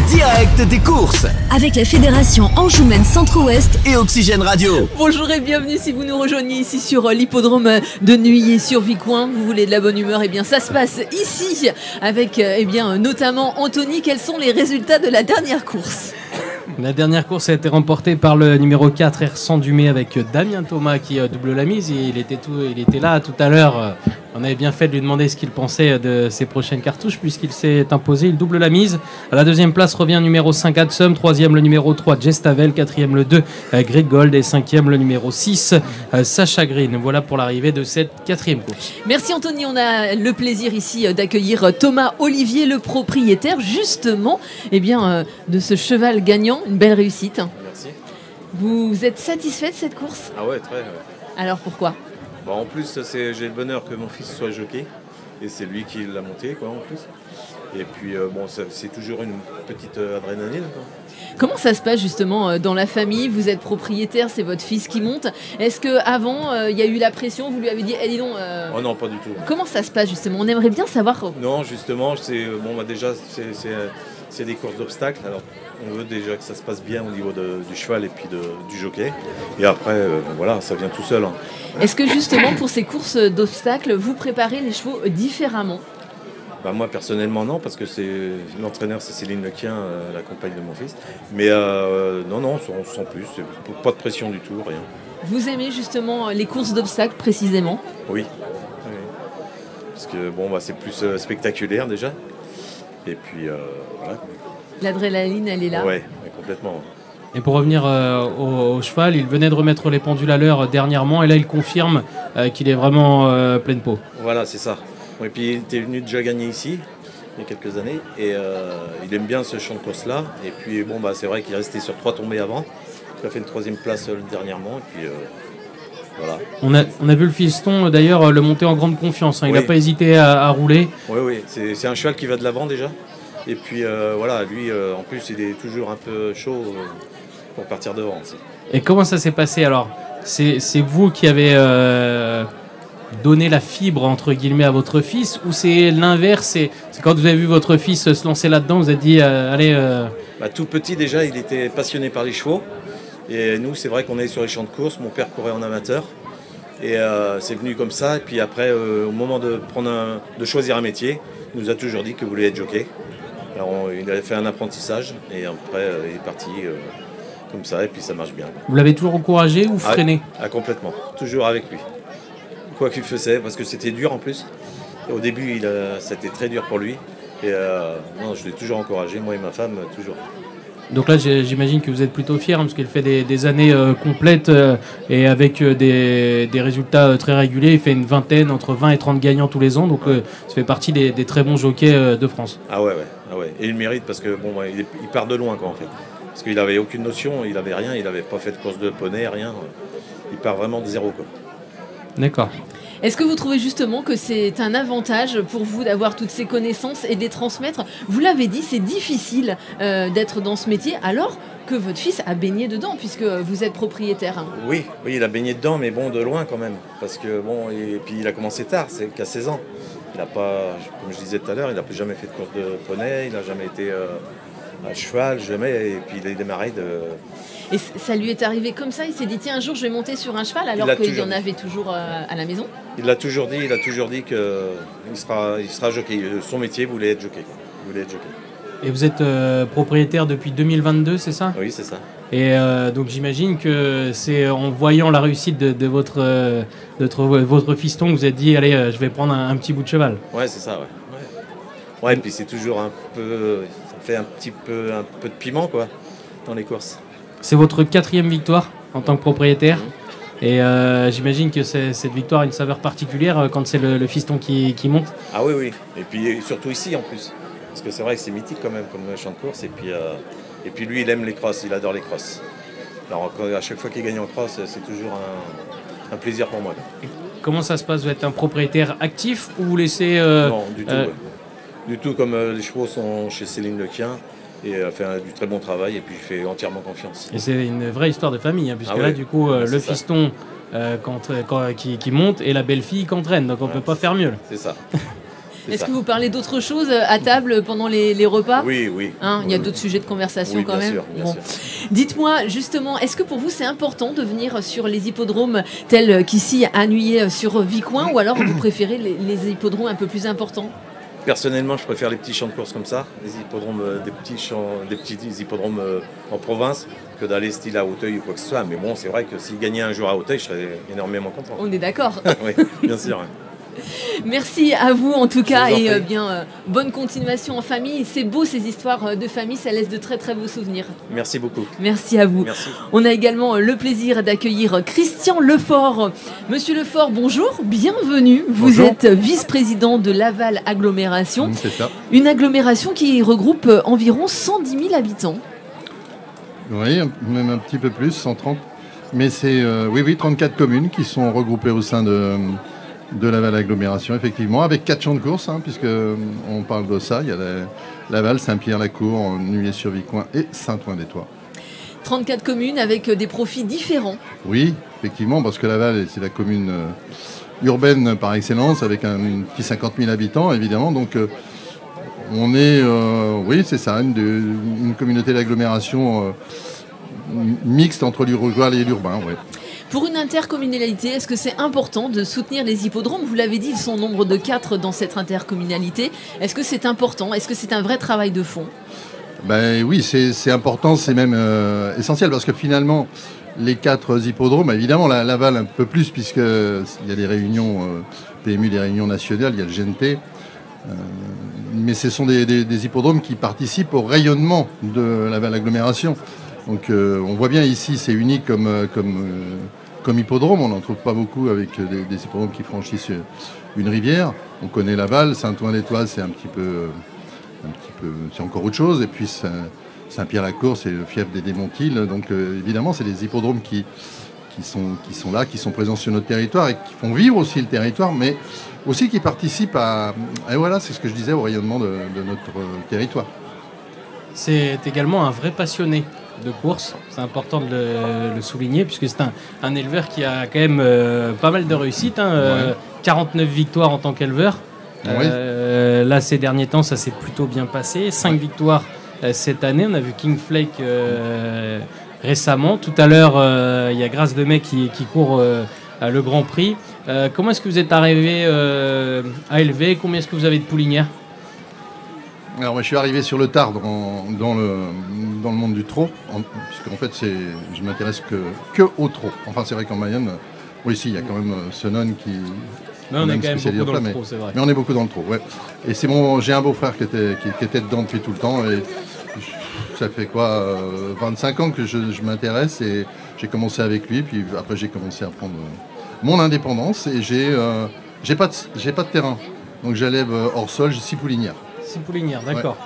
direct des courses avec la Fédération Anjoumaine Centre-Ouest et Oxygène Radio. Bonjour et bienvenue si vous nous rejoignez ici sur l'hippodrome de Neuilly-sur-Vicoin. Vous voulez de la bonne humeur, et bien ça se passe ici avec notamment Anthony. Quels sont les résultats de la dernière course ? La dernière course a été remportée par le numéro 4 R100 Dumé avec Damien Thomas qui double la mise. Il était là tout à l'heure. On avait bien fait de lui demander ce qu'il pensait de ses prochaines cartouches puisqu'il s'est imposé. Il double la mise. À la deuxième place revient numéro 5 Adsum, troisième le numéro 3 Gestavel, quatrième le 2 Greg Gold et cinquième le numéro 6 Sacha Green. Voilà pour l'arrivée de cette quatrième course. Merci Anthony, on a le plaisir ici d'accueillir Thomas Olivier, le propriétaire justement de ce cheval gagnant. Une belle réussite. Merci. Vous êtes satisfait de cette course ? Ah ouais, très. Ouais. Alors pourquoi ? En plus, j'ai le bonheur que mon fils soit jockey et c'est lui qui l'a monté en plus. Et puis c'est toujours une petite adrénaline. Comment ça se passe justement dans la famille ? Vous êtes propriétaire, c'est votre fils qui monte. Est-ce qu'avant, il y a eu la pression ? Vous lui avez dit, dis donc... Oh non, pas du tout. Comment ça se passe justement ? On aimerait bien savoir. Non, justement, déjà, c'est des courses d'obstacles. Alors, on veut déjà que ça se passe bien au niveau du cheval et puis du jockey. Et après, ça vient tout seul. Hein. Est-ce que justement, pour ces courses d'obstacles, vous préparez les chevaux différemment ? Moi, personnellement, non, parce que l'entraîneur, c'est Céline Lequien, la compagne de mon fils. Mais non, sans plus. Pas de pression du tout, rien. Vous aimez justement les courses d'obstacles précisément ? Oui. Parce que c'est plus spectaculaire déjà. Et puis voilà. L'adrénaline, elle est là ? Ouais, complètement. Et pour revenir au cheval, il venait de remettre les pendules à l'heure dernièrement et là il confirme qu'il est vraiment pleine peau. Voilà, c'est ça. Et puis il était venu déjà gagner ici il y a quelques années et il aime bien ce champ de course-là. Et puis c'est vrai qu'il est resté sur 3 tombées avant. Il a fait une 3e place dernièrement. Et puis voilà. On a vu le fiston d'ailleurs le monter en grande confiance. Il n'a pas hésité à rouler. Oui, c'est un cheval qui va de l'avant déjà. Et puis lui en plus il est toujours un peu chaud pour partir devant aussi. Et comment ça s'est passé alors ? C'est vous qui avez donné la fibre entre guillemets à votre fils ou c'est l'inverse ? C'est quand vous avez vu votre fils se lancer là-dedans, vous avez dit allez. Tout petit déjà il était passionné par les chevaux. Et nous c'est vrai qu'on est sur les champs de course, mon père courait en amateur. Et c'est venu comme ça. Et puis après au moment de choisir un métier, il nous a toujours dit qu'il voulait être jockey. Alors il avait fait un apprentissage et après il est parti comme ça et puis ça marche bien. Vous l'avez toujours encouragé ou freiné ? Complètement, toujours avec lui. Quoi qu'il faisait, parce que c'était dur en plus. Et au début c'était très dur pour lui. Et je l'ai toujours encouragé, moi et ma femme, toujours. Donc là j'imagine que vous êtes plutôt fier parce qu'il fait des années complètes et avec des résultats très réguliers. Il fait une vingtaine, entre 20 et 30 gagnants tous les ans. Donc ça fait partie des très bons jockeys de France. Ah ouais. Et il mérite parce que il part de loin en fait. Parce qu'il n'avait aucune notion, il n'avait rien, il n'avait pas fait de course de poney, rien. Il part vraiment de zéro quoi. D'accord. Est-ce que vous trouvez justement que c'est un avantage pour vous d'avoir toutes ces connaissances et de les transmettre ? Vous l'avez dit, c'est difficile d'être dans ce métier alors que votre fils a baigné dedans puisque vous êtes propriétaire. Oui, il a baigné dedans, mais de loin quand même. Parce que et puis il a commencé tard, c'est qu'à 16 ans. Il n'a pas, comme je disais tout à l'heure, il n'a jamais fait de course de poney, il n'a jamais été à cheval, jamais. Et puis il a démarré de... Et ça lui est arrivé comme ça, il s'est dit tiens un jour je vais monter sur un cheval alors qu'il y en avait toujours à la maison. Il a toujours dit qu'il sera jockey. Son métier voulait être jockey. Et vous êtes propriétaire depuis 2022, c'est ça ? Oui, c'est ça. Et donc j'imagine que c'est en voyant la réussite de votre fiston que vous êtes dit allez je vais prendre un petit bout de cheval. Ouais, c'est ça, ouais. Et puis c'est toujours un peu... Ça fait un peu de piment quoi dans les courses. C'est votre 4e victoire en tant que propriétaire. Et j'imagine que cette victoire a une saveur particulière quand c'est le fiston qui monte. Ah oui. Et puis surtout ici en plus. Parce que c'est vrai que c'est mythique quand même comme champ de course. Et puis lui il aime les crosses, il adore les crosses. Alors à chaque fois qu'il gagne en cross, c'est toujours un plaisir pour moi. Et comment ça se passe ? Vous êtes un propriétaire actif ou vous laissez... Non, du tout. Du tout, comme les chevaux sont chez Céline Lequien. Et fait du très bon travail et puis je fais entièrement confiance. Et c'est une vraie histoire de famille, puisque là du coup le fiston qui monte et la belle-fille qui entraîne, donc on ne peut pas faire mieux. Là. C'est ça. C'est Est-ce ça. que vous parlez d'autre chose à table pendant les repas? Oui, oui. Hein, il y a d'autres sujets de conversation Oui, quand bien même. sûr, bien sûr. Dites-moi justement, est-ce que pour vous c'est important de venir sur les hippodromes tels qu'ici à Nuillé sur Vicoin, ou alors vous préférez les hippodromes un peu plus importants? Personnellement, je préfère les petits champs de course comme ça, des hippodromes, des petits hippodromes en province, que d'aller style à Auteuil ou quoi que ce soit. Mais bon, c'est vrai que s'il gagnait un jour à Auteuil, je serais énormément content. On est d'accord. Oui, bien sûr. Merci à vous en tout cas Je vous en et prie. bonne continuation en famille. C'est beau ces histoires de famille, ça laisse de très très beaux souvenirs. Merci beaucoup. Merci à vous. Merci. On a également le plaisir d'accueillir Christian Lefort. Monsieur Lefort, bonjour, bienvenue. Vous Bonjour. êtes vice-président de Laval Agglomération, C'est ça. une agglomération qui regroupe environ 110 000 habitants. Oui, même un petit peu plus, 130. Mais c'est, oui, 34 communes qui sont regroupées au sein de Laval Agglomération, effectivement, avec 4 champs de course, puisque on parle de ça. Il y a Laval, Saint-Pierre-la-Cour, Nuillé-sur-Vicoin et Saint-Ouen-des-Tois. 34 communes avec des profils différents. Oui, effectivement, parce que Laval, c'est la commune urbaine par excellence, avec un petit 50 000 habitants, évidemment. Donc, on est, oui, c'est ça, une communauté d'agglomération mixte entre l'rural et l'urbain, oui. Pour une intercommunalité, est-ce que c'est important de soutenir les hippodromes? Vous l'avez dit, ils sont au nombre de 4 dans cette intercommunalité. Est-ce que c'est important? Est-ce que c'est un vrai travail de fond? Ben oui, c'est important, c'est même essentiel, parce que finalement, les 4 hippodromes, évidemment, Laval un peu plus, puisqu'il y a des réunions PMU, des réunions nationales, il y a le GNT, mais ce sont des hippodromes qui participent au rayonnement de Laval Agglomération. Donc on voit bien ici, c'est unique comme hippodrome, on n'en trouve pas beaucoup avec des hippodromes qui franchissent une rivière. On connaît Laval, Saint-Ouen-des-Tois, c'est un petit peu, c'est encore autre chose. Et puis Saint-Pierre-la-Cour, c'est le fief des Démontiles. Donc évidemment, c'est des hippodromes qui sont là, qui sont présents sur notre territoire et qui font vivre aussi le territoire, mais aussi qui participent et voilà, c'est ce que je disais, au rayonnement de notre territoire. C'est également un vrai passionné de course, c'est important de le souligner, puisque c'est un éleveur qui a quand même pas mal de réussite, Ouais. 49 victoires en tant qu'éleveur. Oui. Là, ces derniers temps, ça s'est plutôt bien passé. 5 victoires cette année. On a vu King Flake récemment. Tout à l'heure, il y a Grâce de Mai qui court à le Grand Prix. Comment est-ce que vous êtes arrivé à élever? Combien est-ce que vous avez de poulinières? Alors moi je suis arrivé sur le tard dans le monde du trot, puisqu'en fait je m'intéresse que au trot. Enfin c'est vrai qu'en Mayenne, oui si, il y a quand même Senon qui... Mais on est même quand même spécialisé beaucoup dans là, le trot, c'est vrai. Mais on est beaucoup dans le trot, ouais. Et j'ai un beau-frère qui était dedans depuis tout le temps, et ça fait quoi, 25 ans que je m'intéresse, et j'ai commencé avec lui, puis après j'ai commencé à prendre mon indépendance, et j'ai pas de terrain. Donc j'élève hors sol, j'ai 6 poulinières. 6 poulinières, d'accord.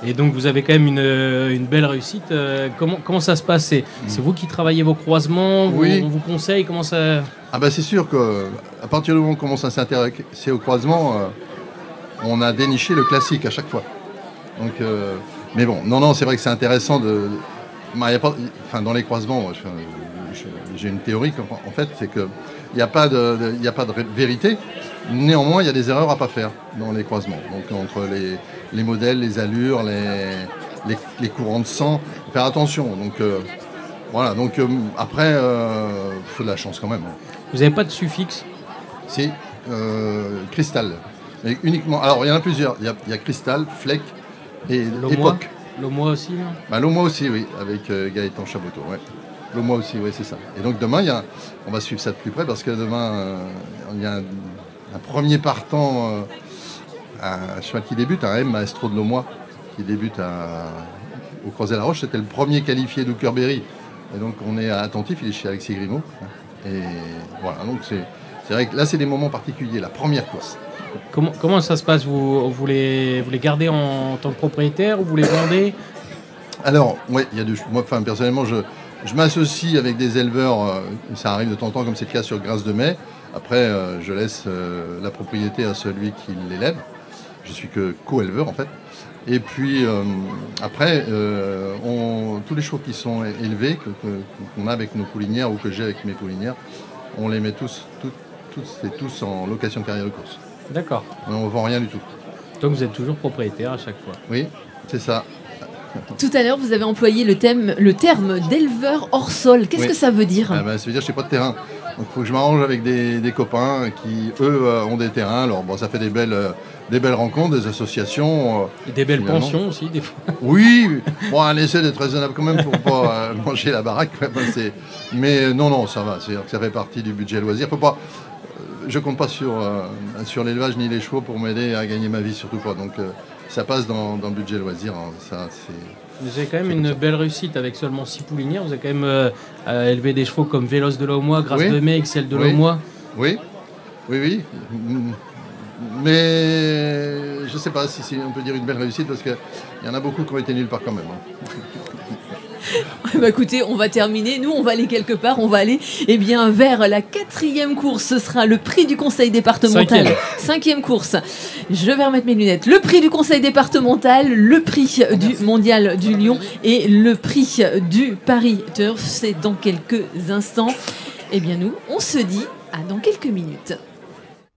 Et donc vous avez quand même une belle réussite. Comment ça se passe? C'est vous qui travaillez vos croisements? Oui. On vous conseille? Comment ça... Ah bah c'est sûr qu'à partir du moment où on commence à s'intéresser au croisement, on a déniché le classique à chaque fois. Donc, mais bon, non, c'est vrai que c'est intéressant de... dans les croisements, j'ai une théorie en fait, c'est qu'il n'y a pas de vérité. Néanmoins, il y a des erreurs à ne pas faire dans les croisements. Donc entre les modèles, les allures, les courants de sang, faire attention. Donc voilà. Donc après, faut de la chance quand même. Vous n'avez pas de suffixe? C'est cristal. Mais uniquement. Alors il y en a plusieurs. Il y a cristal, fleck et époque. L'Aumois aussi, non? L'Aumois aussi, oui, avec Gaëtan Chaboteau. Ouais. L'Aumois aussi, oui, c'est ça. Et donc demain, on va suivre ça de plus près parce que demain, il y a un premier partant, un cheval qui débute, un M Maestro de l'Aumois, qui débute au Crozet-la-Roche. C'était le premier qualifié d'Hookerberry. Et donc on est attentif, il est chez Alexis Grimaud. Et voilà, donc c'est vrai que là, c'est des moments particuliers, la première course. Comment ça se passe? Vous les gardez en tant que propriétaire ou vous les vendez? Alors, oui, moi, personnellement, je m'associe avec des éleveurs, ça arrive de temps en temps, comme c'est le cas sur Grâce de Mai. Après, je laisse la propriété à celui qui l'élève. Je suis que co-éleveur, en fait. Et puis, après, tous les chevaux qui sont élevés, qu'on a avec nos poulinières ou que j'ai avec mes poulinières, on les met tous en location de carrière de course. D'accord. On ne vend rien du tout. Donc vous êtes toujours propriétaire à chaque fois. Oui, c'est ça. Tout à l'heure, vous avez employé le terme d'éleveur hors sol. Qu'est-ce que ça veut dire? Ça veut dire que je n'ai pas de terrain. Donc il faut que je m'arrange avec des copains qui, eux, ont des terrains. Alors bon, ça fait des belles rencontres, des associations. Et des belles pensions aussi, des fois. Oui, bon, on essaie d'être raisonnable quand même pour ne pas manger la baraque. Mais non, ça va. C'est-à-dire que ça fait partie du budget loisir. Faut pas, je ne compte pas sur l'élevage ni les chevaux pour m'aider à gagner ma vie, surtout pas. Donc ça passe dans le budget loisir. Hein. Ça, vous avez quand même une belle réussite avec seulement 6 poulinières. Vous avez quand même élevé des chevaux comme Vélos de Laumois, Grâce de Mai, Excel de Laumois. Oui. Mais je ne sais pas si on peut dire une belle réussite parce qu'il y en a beaucoup qui ont été nuls part quand même. Écoutez, on va terminer. Nous, on va aller quelque part. On va aller vers la 4e course. Ce sera le prix du conseil départemental. 5e course. Je vais remettre mes lunettes. Le prix du conseil départemental, le prix du mondial du Lion et le prix du Paris Turf. C'est dans quelques instants. Nous, on se dit à dans quelques minutes.